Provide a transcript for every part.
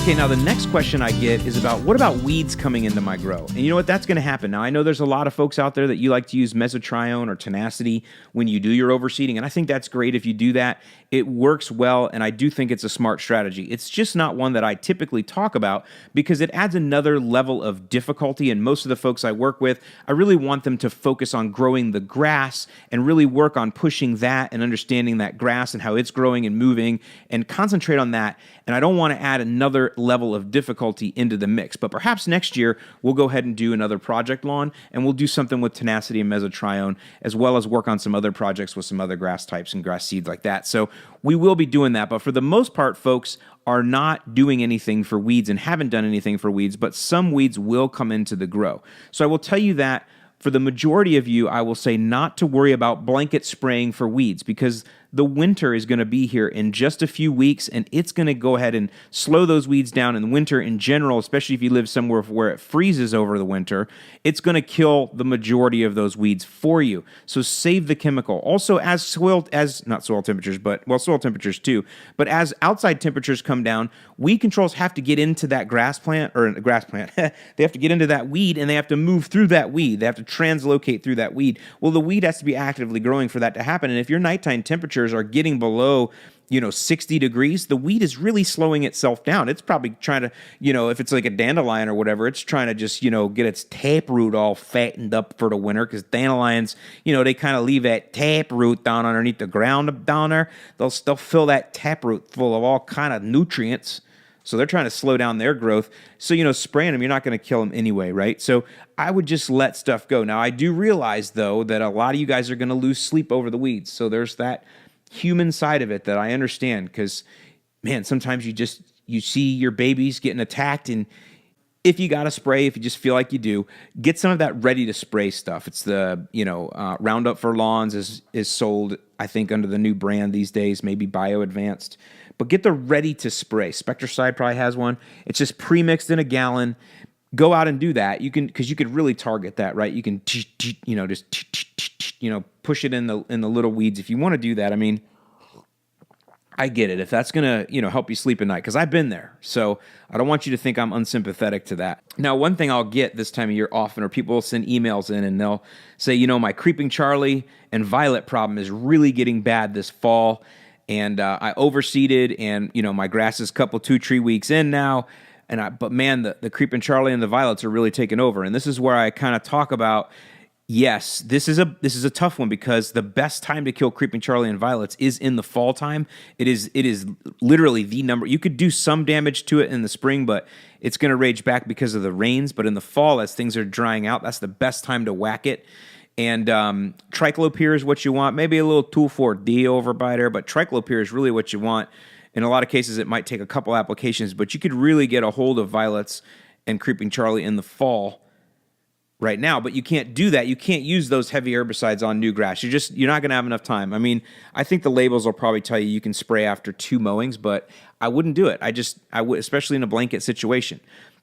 Okay, now the next question I get is about what about weeds coming into my grow? And you know what? That's going to happen. Now, I know there's a lot of folks out there that you like to use mesotrione or tenacity when you do your overseeding, and I think that's great if you do that. It works well, and I do think it's a smart strategy. It's just not one that I typically talk about because it adds another level of difficulty, and most of the folks I work with, I really want them to focus on growing the grass and really work on pushing that and understanding that grass and how it's growing and moving and concentrate on that. And I don't want to add another level of difficulty into the mix. But perhaps next year, we'll go ahead and do another project lawn, and we'll do something with tenacity and mesotrione, as well as work on some other projects with some other grass types and grass seeds like that. So we will be doing that. But for the most part, folks are not doing anything for weeds and haven't done anything for weeds, but some weeds will come into the grow. So I will tell you that for the majority of you, I will say not to worry about blanket spraying for weeds because the winter is going to be here in just a few weeks, and it's going to go ahead and slow those weeds down in the winter in general, especially if you live somewhere where it freezes over the winter. It's going to kill the majority of those weeds for you. So save the chemical. Also, soil temperatures too, but as outside temperatures come down, weed controls have to get into that they have to get into that weed, and they have to move through that weed. They have to translocate through that weed. Well, the weed has to be actively growing for that to happen, and if your nighttime temperatures are getting below 60 degrees, the weed is really slowing itself down. It's probably trying to, if it's like a dandelion or whatever, it's trying to just, get its taproot all fattened up for the winter because dandelions, they kind of leave that taproot down underneath the ground down there. They'll fill that taproot full of all kind of nutrients. So they're trying to slow down their growth. So, spraying them, you're not going to kill them anyway, right? So I would just let stuff go. Now, I do realize, though, that a lot of you guys are going to lose sleep over the weeds. So there's that human side of it that I understand because, man, sometimes you see your babies getting attacked, and if you got to spray, if you just feel like you do, get some of that ready to spray stuff. It's the, Roundup for Lawns is sold, I think, under the new brand these days, maybe Bio Advanced. But get the ready to spray. Spectracide probably has one. It's just pre-mixed in a gallon. Go out and do that. You can, because you could really target that, right? You can, just push it in the little weeds if you want to do that. I mean, I get it. If that's going to, help you sleep at night, because I've been there. So I don't want you to think I'm unsympathetic to that. Now, one thing I'll get this time of year often are people will send emails in and they'll say, my Creeping Charlie and Violet problem is really getting bad this fall. And I overseeded, and my grass is 2-3 weeks in now. But man, the Creeping Charlie and the Violets are really taking over. And this is where I kind of talk about, yes, this is a tough one because the best time to kill Creeping Charlie and Violets is in the fall time. It is literally the number. You could do some damage to it in the spring, but it's going to rage back because of the rains. But in the fall, as things are drying out, that's the best time to whack it. And triclopyr is what you want. Maybe a little 2,4-D overbiter, but triclopyr is really what you want. In a lot of cases, it might take a couple applications, but you could really get a hold of Violets and Creeping Charlie in the fall right now. But you can't do that. You can't use those heavy herbicides on new grass. You're not going to have enough time. I mean, I think the labels will probably tell you can spray after 2 mowings, but I wouldn't do it. I would, especially in a blanket situation.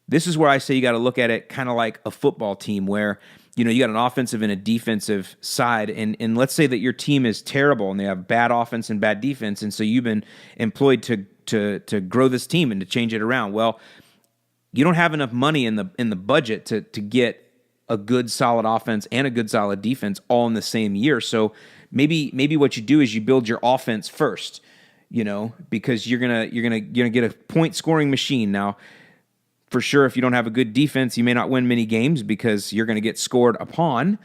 This is where I say you got to look at it kind of like a football team where you got an offensive and a defensive side, and let's say that your team is terrible and they have bad offense and bad defense, and so you've been employed to grow this team and to change it around. Well, you don't have enough money in the budget to get a good solid offense and a good solid defense all in the same year. So maybe what you do is you build your offense first, because you're gonna get a point scoring machine now. For sure, if you don't have a good defense, you may not win many games because you're going to get scored upon.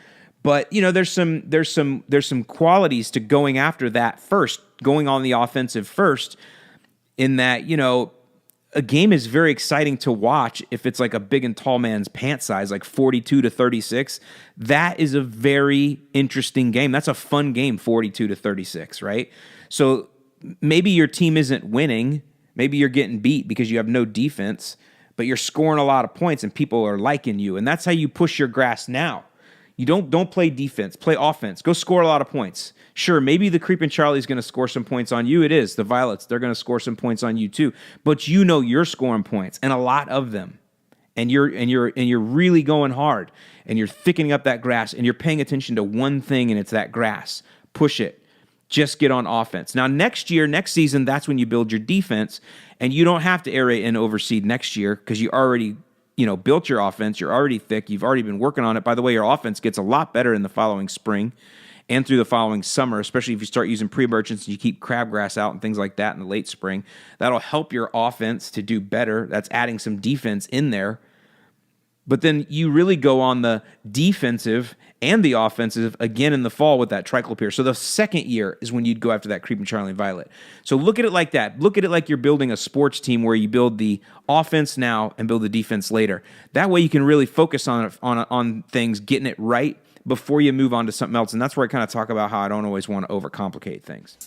But there's some qualities to going after that first, going on the offensive first. In that a game is very exciting to watch if it's like a big and tall man's pant size, like 42-36. That is a very interesting game. That's a fun game, 42-36, right? So maybe your team isn't winning. Maybe you're getting beat because you have no defense, but you're scoring a lot of points and people are liking you. And that's how you push your grass now. You don't play defense, play offense. Go score a lot of points. Sure, maybe the Creeping Charlie's going to score some points on you. It is. The Violets, they're going to score some points on you too. But you're scoring points, and a lot of them. And you're really going hard, and you're thickening up that grass, and you're paying attention to one thing, and it's that grass. Push it. just get on offense. Now, next season, that's when you build your defense, and you don't have to aerate and overseed next year because you already, built your offense. You're already thick. You've already been working on it. By the way, your offense gets a lot better in the following spring and through the following summer, especially if you start using pre-emergence and you keep crabgrass out and things like that in the late spring. That'll help your offense to do better. That's adding some defense in there. But then you really go on the defensive and the offensive again in the fall with that triclopyr. So the second year is when you'd go after that creeping Charlie Violet. So look at it like that. Look at it like you're building a sports team where you build the offense now and build the defense later. That way you can really focus on things, getting it right before you move on to something else. And that's where I kind of talk about how I don't always want to overcomplicate things.